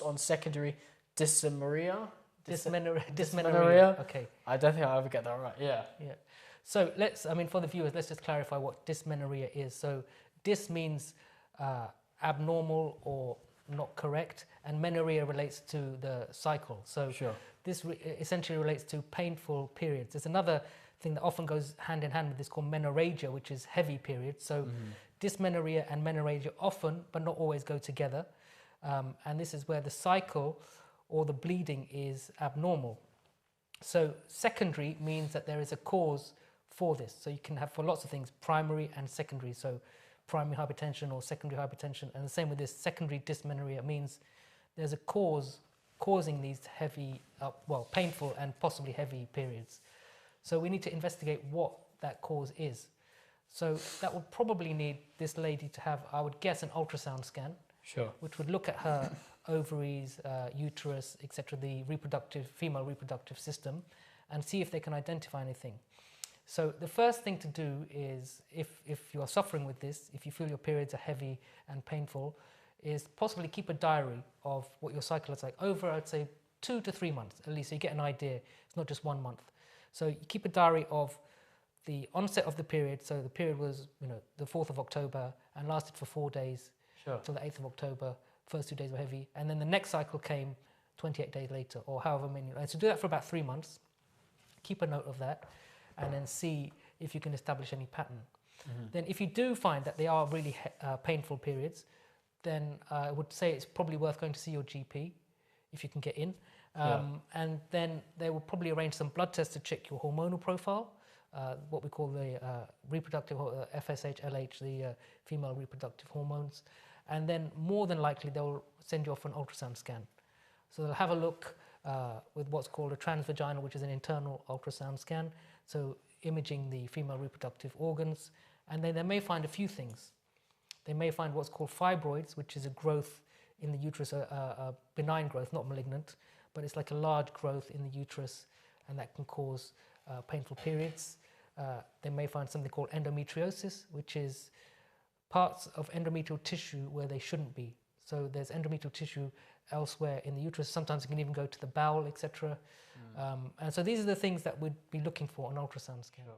on secondary dysmenorrhea. Dysmenorrhea. Okay. I don't think I'll ever get that right. Yeah. Yeah. So for the viewers, let's just clarify what dysmenorrhea is. So dys means abnormal or not correct, and menorrhea relates to the cycle. So Sure. this essentially relates to painful periods. There's another thing that often goes hand in hand with this called menorrhagia, which is heavy periods. So dysmenorrhea and menorrhagia often, but not always, go together. And this is where the cycle or the bleeding is abnormal. So secondary means that there is a cause for this. So you can have, for lots of things, primary and secondary. So primary hypertension or secondary hypertension. And the same with this secondary dysmenorrhea means there's a cause causing these heavy, painful and possibly heavy periods. So we need to investigate what that cause is. So that would probably need this lady to have, I would guess, an ultrasound scan. Sure. Which would look at her ovaries, uterus, etc., the female reproductive system, and see if they can identify anything. So the first thing to do is, if you are suffering with this, if you feel your periods are heavy and painful, is possibly keep a diary of what your cycle is like over, I'd say, 2 to 3 months at least, so you get an idea. It's not just 1 month. So you keep a diary of the onset of the period. So the period was, the 4th of October and lasted for 4 days. Sure. Till the 8th of October. First 2 days were heavy, and then the next cycle came 28 days later, or however many. And so do that for about 3 months. Keep a note of that, and then see if you can establish any pattern. Then if you do find that they are really painful periods, then I would say it's probably worth going to see your GP if you can get in. And then they will probably arrange some blood tests to check your hormonal profile, what we call the reproductive FSH, LH, the female reproductive hormones. And then more than likely they'll send you off for an ultrasound scan. So they'll have a look with what's called a transvaginal, which is an internal ultrasound scan, so imaging the female reproductive organs. And then they may find a few things. They may find what's called fibroids, which is a growth in the uterus, a benign growth, not malignant, but it's like a large growth in the uterus, and that can cause painful periods. They may find something called endometriosis, which is parts of endometrial tissue where they shouldn't be. So there's endometrial tissue elsewhere in the uterus. Sometimes it can even go to the bowel, etc. And so these are the things that we'd be looking for on ultrasound scan. Sure.